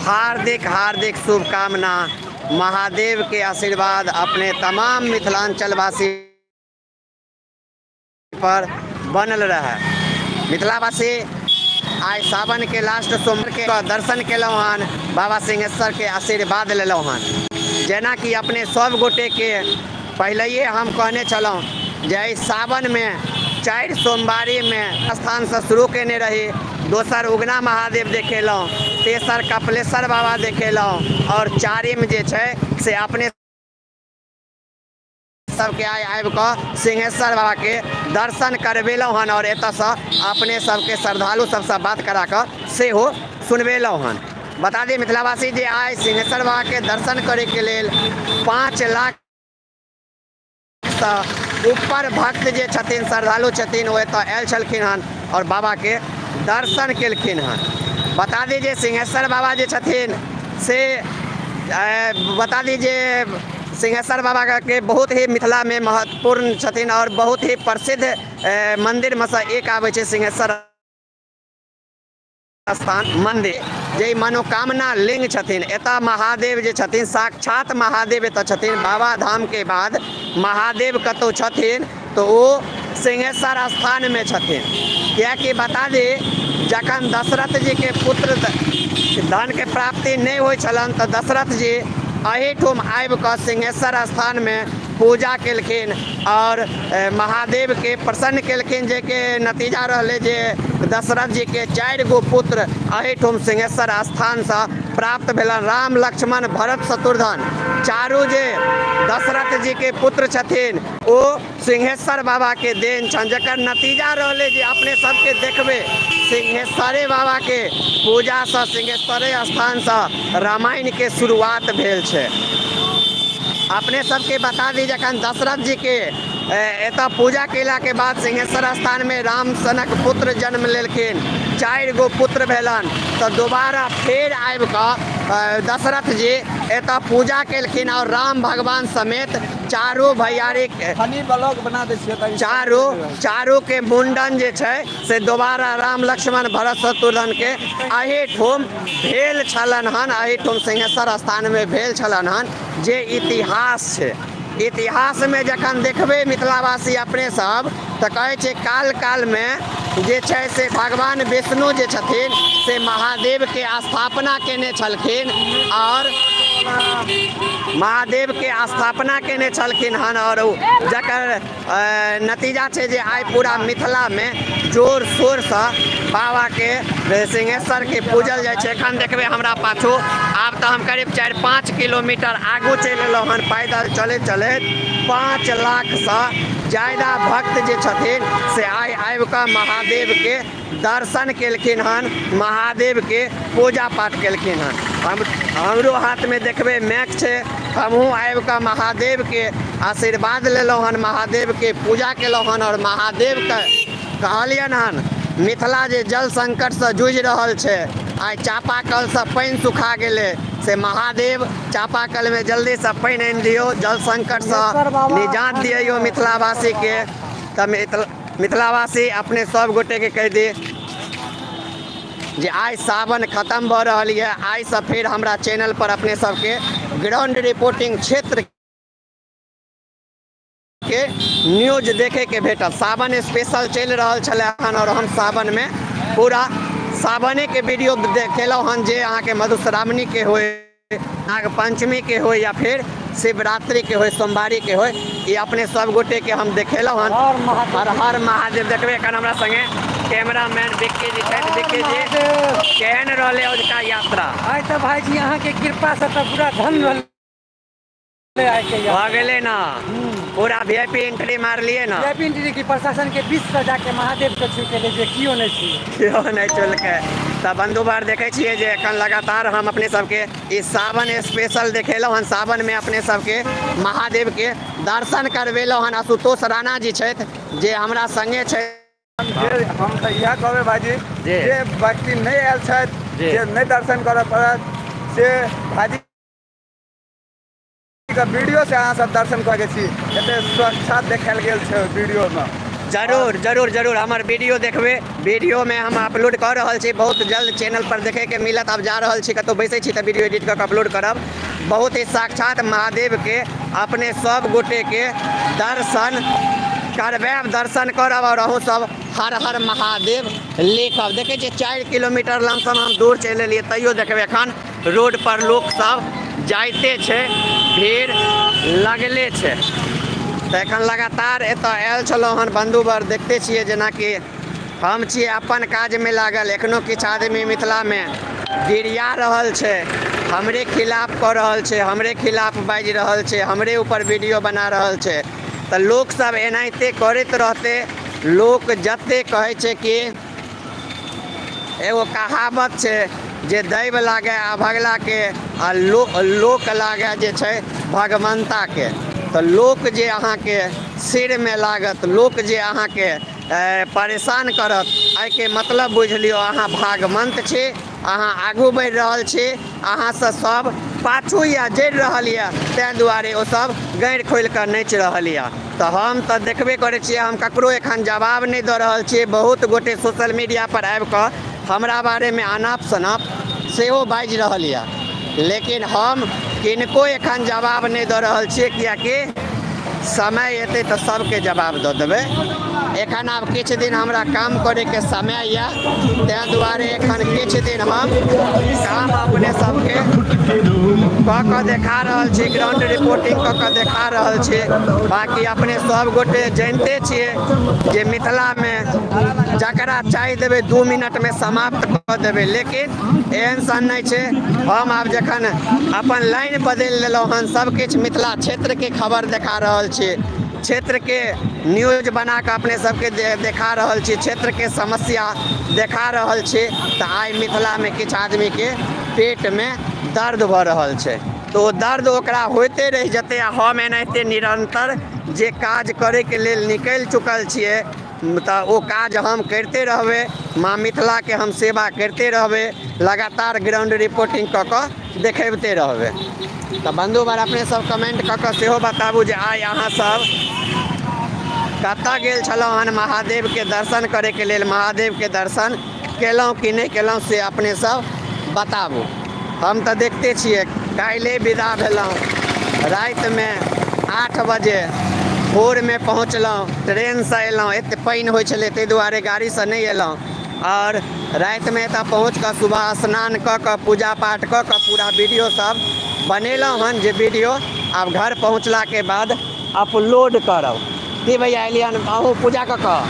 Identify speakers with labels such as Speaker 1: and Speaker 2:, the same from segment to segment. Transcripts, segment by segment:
Speaker 1: हार्दिक हार्दिक शुभकामना। महादेव के आशीर्वाद अपने तमाम मिथिलांचलवासी पर बनल रहे। मिथिलावासी आज सावन के लास्ट सोमवार के दर्शन केलहुँ हन, बाबा सिंहेश्वर के आशीर्वाद लेलहुँ हन। जेना कि अपने सब गोटे के पहले हम कहने छलहुँ जे सावन में 4 सोमवारी में स्थान से शुरू केने रही। दोसर उगना महादेव देखेलहुँ, तेसर कपिलेश्वर बाबा देखेलहुँ और 4वीं जे छै से अपने सबके आबि कऽ सिंहेश्वर बाबा के दर्शन करवेलहुँ हन और एतऽ से अपने सबके श्रद्धालु सबसे बात करा कऽ सेहो सुनवेलहुँ हन। बता दी मिथिलावासी जे आइ सिंहेश्वर बाबा के दर्शन करे के लेल 5 लाख से ऊपर भक्त जे छथिन, श्रद्धालु छथिन, वो एतऽ आयल छलखिन हन और बाबा के दर्शन केलखिन हन। बता दीजिए सिंहेश्वर बाबा जे छथिन से बता दीजिए सिंहेश्वर बाबा के बहुत ही मिथिला में महत्वपूर्ण छथिन और बहुत ही प्रसिद्ध मंदिर में से एक आबै छै सिंहेश्वर स्थान मंदिर, जे मनोकामना लिंग छथिन। एतऽ महादेव जे छथिन साक्षात महादेव एतऽ छथिन। बाबा धाम के बाद महादेव कतौ छथिन तो वो सिंहेश्वर स्थान में छथिन। कियाकि बता दी जखन दशरथ जी के पुत्र धन के प्राप्ति नहीं होइ छलन तो दशरथ जी एहिठुम आबि कऽ सिंहेश्वर स्थान में पूजा केलखिन और महादेव के प्रसन्न केलखिन, जे के नतीजा रहले जे दशरथ जी के 4 गो पुत्र एहिठुम सिंहेश्वर स्थान से प्राप्त भेलन। राम लक्ष्मण भरत शत्रुघ्न चारू जे दशरथ जी के पुत्र छथिन ओ सिंहेश्वर बाबा के देन छन, जकर नतीजा रहले जे अपने सबके देखबे सिंहेश्वरे बाबा के पूजा से सिंहेश्वरे स्थान से रामायण के शुरुआत भेल छै। अपने सबके बता दी जखन दशरथ जी के एतऽ पूजा केला के बाद सिंहेश्वर स्थान में राम सनक पुत्र जन्म लेलखिन, 4 गो पुत्र भेलन। तो दोबारा फिर आबि कऽ दशरथ जी एतऽ पूजा केलखिन और राम भगवान समेत चारों भैयारी
Speaker 2: बना दै छियै
Speaker 1: चारों के मुंडन जे छै से दोबारा राम लक्ष्मण भरत शत्रुघ्न के एहिठुम भेल छलन हन, एहिठुम सिंहेश्वर स्थान में भेल छलन हन, जे इतिहास छै। इतिहास में जखन देखबे मिथिलावासी अपने सब तो कहे छै काल काल में जे छै से भगवान विष्णु जे छथिन से महादेव के स्थापना केने छलखिन और महादेव के स्थापना केने छलखिन हन और जकर नतीजा छै जे आइ पूरा मिथिला में जोर शोर से बाबा के सिंहेश्वर के पूजल जाइ छै। एखन देखबे हमरा पाछू आब तो हम करीब 4-5 किलोमीटर आगू चलि एलहुँ हन पैदल चलैत चलैत। 5 लाख से ज़्यादा भक्त जे छथिन से आबि कऽ महादेव के दर्शन केलखिन हन, महादेव के पूजा पाठ केलखिन हन। हमरो हाथ में देखबे मैक छै, हमहूँ आबि कऽ महादेव के आशीर्वाद लेलहुँ हन, महादेव के पूजा केलहुँ हन और महादेव के कहलियन हन मिथिला जे जल संकट से जूझि रहल छै, आइ चापाकल से पानि सुखा गेलै, से महादेव चापाकल में जल्दी से पानि आनि दियौ, जल संकट से निजात दियौ मिथिलावासी के। तो मिथिलावासी अपने सब गोटे के कह दी जे आज सावन खत्म भ रहल है। आज से फिर हमरा चैनल पर अपने सबके ग्राउंड रिपोर्टिंग क्षेत्र के न्यूज देखे के भेटत। सावन स्पेशल चल रहल छलै हन और हम सावन में पूरा सावने के वीडियो देखेलहुँ हन, जे अहाँ के मधुश्रावणी के होय, नाग पंचमी के होय या फिर शिवरात्रि के होय, सोमवारी के होय, ये अपने सब गोटे के हम देखेलहुँ हन। हर हर महादेव। देखबे एखन हमरा संगे कैमरामैन विक्की जी छथि। विक्की जी केहन रहले ओजका यात्रा?
Speaker 2: आइ तो भाई जी अहाँ के कृपा से तो पूरा धन रहले
Speaker 1: भ गेलै ना, पूरा वीआईपी एंट्री मार लिए ना।
Speaker 2: वीआईपी एंट्री की प्रशासन के बीच से जाके महादेव के छू के ले जे कियो नहीं छी,
Speaker 1: कियो नहीं चल के। तब बंधुबार देखे छियै जे एखन लगातार हम अपने सबके इस सावन स्पेशल देखेलहुँ हन। सावन में अपने सबके महादेव के दर्शन करवेलहुँ हन। आशुतोष राणा जी छथि जे हमरा संगे छै।
Speaker 2: हम तो यह कहबे भाजी जे व्यक्ति नहीं आयल छथि, जे नहीं दर्शन करऽ पड़त, से भाजी वीडियो से अहाँ सब दर्शन कऽ के छी, एते साक्षात देखायल गेल छै वीडियो में।
Speaker 1: जरूर जरूर जरूर हमार वीडियो देखबे। वीडियो में हम अपलोड कर रहल छी, बहुत जल्द चैनल पर देखे के मिलत। अब जा रहल छी कतौ बैसे छी तो वीडियो एडिट कर के अपलोड करब। बहुत ही साक्षात महादेव के अपने सब गोटे के दर्शन करबैब, दर्शन करब और अहूँ सब हर हर महादेव लिखब। देखे छियै 4 किलोमीटर लमसम हम दूर चलि एलियै, तैयो देखबै एखन रोड पर लोक सब जाइते छै, भीड़ लगले छै। तो एखन लगातार एतऽ आयल छलहुँ हन बंधुवर। देखते छियै जेनाकि हम छियै अपन काजमे लागल, एखनो किछु आदमी मिथिलामे गिरिया रहल छै, हमरे खिलाफ कऽ रहल छै, हमरे खिलाफ बाजि रहल छै, हमरे ऊपर वीडियो बना रहल छै। तऽ लोक सब एनाहिते करैत रहते। लोक जते कहै छै कि एगो कहावत छै जे दैव लागे अभगला के आ लोक लागे जे छै भगवंता के। तो लोक जे अहाँके सिर में लागत, लोक जे अहाँके परेशान करत, एहिके मतलब बुझ लियौ अहाँ भागवंत छी, अहाँ आगू बढ़ि रहल छी, अहाँसँ सब पाछू या जड़ि रहल यऽ, ताहि दुआरे ओ सब गारि खोलि कऽ नाचि रहल यऽ। तऽ हम तऽ देखबे करै छियै, हम ककरो एखन जवाब नहि दऽ रहल छियै। बहुत गोटे सोशल मीडिया पर आबि कऽ हमरा बारेमे अनाप शनाप सेहो बाजि रहल यऽ, लेकिन हम किनको एखन जवाब नहि दऽ रहल छियै, किएकि समय एतै तऽ सबके जवाब दऽ देबै। एखन आब किछु दिन हमरा काम करैके समय यऽ, ताहि दुआरे एखन किछु दिन हम काम अपने सबके कऽ कऽ देखा रहल छी, ग्राउंड रिपोर्टिंग कऽ कऽ देखा रहल छी। बाकी अपने सब गोटे जानिते छियै जे मिथिलामे जकरा चाहि देबै 2 मिनटमे समाप्त कऽ देबै, लेकिन एहन सन नहि छै। हम आब जखन अपन लाइन बदलि लेलहुँ हन, सबकिछु मिथिला क्षेत्रके खबर देखा रहल छी, क्षेत्रके न्यूज बना कऽ अपने सबके देखा रहल छी, क्षेत्रके समस्या देखा रहल छी। तऽ आइ मिथिलामे किछु आदमीके पेटमे दर्द भऽ रहल छै, तो ओ दर्द ओकरा होइते रहि जेतै। आ हम एनाहिते निरंतर जे काज करैके लेल निकलि चुकल छियै, तऽ ओ काज हम करिते रहबै। माँ मिथिलाके हम सेवा करिते रहबै, लगातार ग्राउंड रिपोर्टिंग कऽ कऽ देखेबते रहबै। तऽ बंधुवर अपने सब कमेंट कऽ कऽ सेहो बताबू जे आइ अहाँ सब कतऽ गेल छलहुँ हन महादेवके दर्शन करैके लेल, महादेवके दर्शन केलहुँ कि नहि केलहुँ से अपने सब बताबू। हम तऽ देखते छियै काल्हि विदा भेलहुँ, रातिमे 8 बजे भोरमे पहुँचलहुँ, ट्रेनसँ अयलहुँ। एते पानि होइ छलै ताहि दुआरे गाड़ीसँ नहि अयलहुँ, और रातिमे एतऽ पहुँच कऽ सुबह स्नान कऽ कऽ पूजा पाठ कऽ कऽ पूरा वीडियो सब बनेलहुँ हन, जे वीडियो आब घर पहुँचलाके बाद अपलोड करब। की भैया एलियन अहूँ पूजा कऽ कऽ?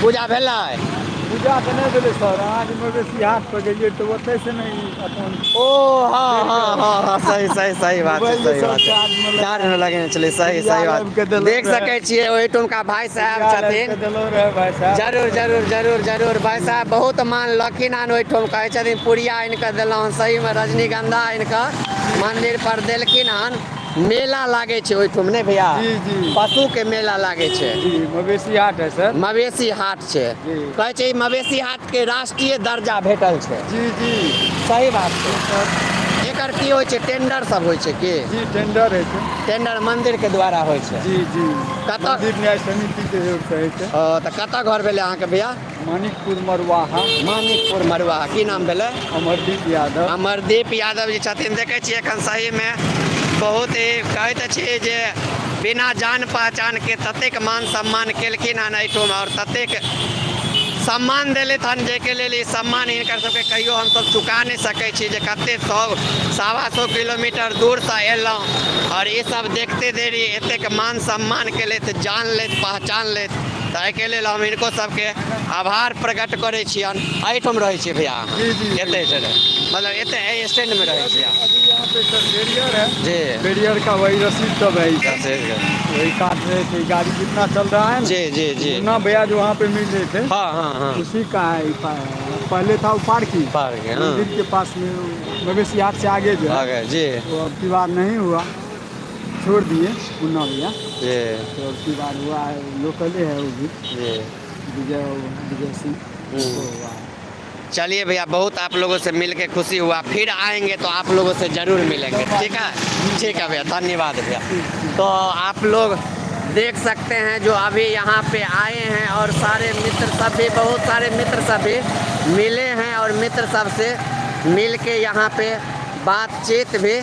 Speaker 1: पूजा भेलै?
Speaker 2: पूजा तऽ नहि भेलै सर, अहाँ जे मवेशी हाट पर गेलियै तऽ ओतहि से नहि अपन
Speaker 1: ओ हाँ हाँ हाँ हाँ सही सही सही बात है, सही बात है। चार्ज में लगेने चलिए, सही सही बात। देख सकै छियै ओहिठुमका भाई साहब छथिन। जरूर जरूर जरूर जरूर भाई साहब बहुत मानलखिन हन, ओहिठुम कहै छथिन पुड़िया आनि कऽ देलहुँ, सहीमे रजनीगंधा आनि कऽ मंदिर पर देलखिन हन। मेला लागे छै ओहिठुम नहीं भैया?
Speaker 2: जी जी
Speaker 1: पशु के मेला लागे छै।
Speaker 2: जी मवेशी हाट है सर।
Speaker 1: मवेशी हाट छै, कहै छै मवेशी हाट के राष्ट्रीय दर्जा भेटल छै।
Speaker 2: जी जी
Speaker 1: सही बात छै। एकर की होइ छै, टेंडर सब होइ छै की?
Speaker 2: जी टेंडर है छै,
Speaker 1: टेंडर मंदिर के द्वारा होइ छै।
Speaker 2: जी जी
Speaker 1: कतऽ?
Speaker 2: मंदिर न्याय समिति के ओर से होइ छै।
Speaker 1: तऽ कतऽ घर भेलै अहाँके भैया?
Speaker 2: मानिकपुर मरुआहा।
Speaker 1: मानिकपुर मरुआहा। की नाम भेलै?
Speaker 2: अमरदीप यादव।
Speaker 1: अमरदीप यादव जी छथिन। देखै छियै एखन सहीमे बहुत ही कहैत छियै जे बिना जान पहचान के ततेक मान सम्मान केलखिन हन एहिठुम, और ततेक सम्मान देलथि हन, जाहिके लेल ई सम्मान हिनकर सबके कहियो हमसब चुका नहि सकै छी। जे कते 100-125 किलोमीटर दूरसँ एलहुँ और ई सब देखते देरी एतेक मान सम्मान केलथि, जान लेथि, पहचान लेथि, तऽ एहिके लेल हम हिनको सबके आभार प्रकट करै छियनि। एहिठुम रहै छियै भैया?
Speaker 2: जी जी
Speaker 1: एतै छलै, मतलब एतै एहि स्टैंडमे रहै छियै
Speaker 2: अभी यहाँ पे सर बैरियर है
Speaker 1: जी?
Speaker 2: बैरियर का वही रसीद सब है, वही काट रहे थे। गाड़ी जितना चल रहा है
Speaker 1: जी जी जी
Speaker 2: ना भैया, जो वहाँ पे मिल रहे थे
Speaker 1: हाँ हाँ हाँ
Speaker 2: उसी का है। पहले था वो पार्किंग मंदिर के पास में, मवेशी हाट से आगे जो है
Speaker 1: जी,
Speaker 2: वो अब की बार नहीं हुआ, छोड़ दिए मुन्ना भैया।
Speaker 1: जी
Speaker 2: तो अब की बार हुआ है, लोकल है वो भी,
Speaker 1: जी।
Speaker 2: विजय सिंह तो हुआ है।
Speaker 1: चलिए भैया, बहुत आप लोगों से मिल के खुशी हुआ, फिर आएंगे तो आप लोगों से जरूर मिलेंगे। ठीक है, ठीक है भैया, धन्यवाद भैया। तो आप लोग देख सकते हैं जो अभी यहाँ पे आए हैं और सारे मित्र सब भी, बहुत सारे मित्र सब भी मिले हैं और मित्र सब से मिल के यहाँ पे बातचीत भी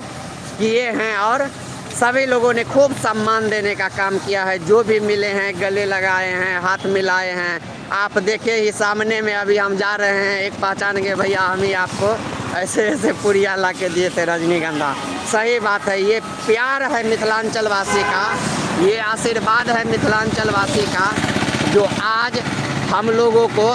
Speaker 1: किए हैं और सभी लोगों ने खूब सम्मान देने का काम किया है। जो भी मिले हैं गले लगाए हैं, हाथ मिलाए हैं। आप देखिए ही सामने में अभी हम जा रहे हैं, एक पहचान गए भैया, हम ही आपको ऐसे ऐसे पुड़िया ला के दिए थे रजनीगंधा। सही बात है, ये प्यार है मिथिलांचल वासी का, ये आशीर्वाद है मिथिलांचल वासी का, जो आज हम लोगों को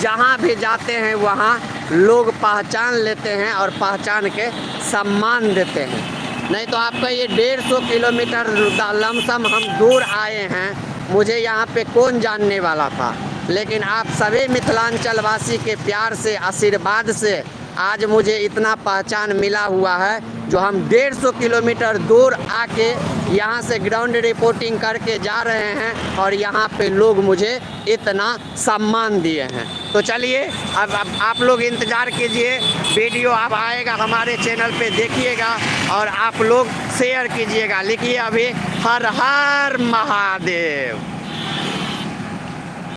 Speaker 1: जहाँ भी जाते हैं वहाँ लोग पहचान लेते हैं और पहचान के सम्मान देते हैं। नहीं तो आपका ये 150 किलोमीटर लमसम हम दूर आए हैं, मुझे यहाँ पे कौन जानने वाला था, लेकिन आप सभी मिथिलांचल वासी के प्यार से, आशीर्वाद से आज मुझे इतना पहचान मिला हुआ है, जो हम 150 किलोमीटर दूर आके यहाँ से ग्राउंड रिपोर्टिंग करके जा रहे हैं और यहाँ पे लोग मुझे इतना सम्मान दिए हैं। तो चलिए अब आप लोग इंतज़ार कीजिए, वीडियो अब आएगा हमारे चैनल पे, देखिएगा और आप लोग शेयर कीजिएगा। लिखिए अभी हर हर महादेव।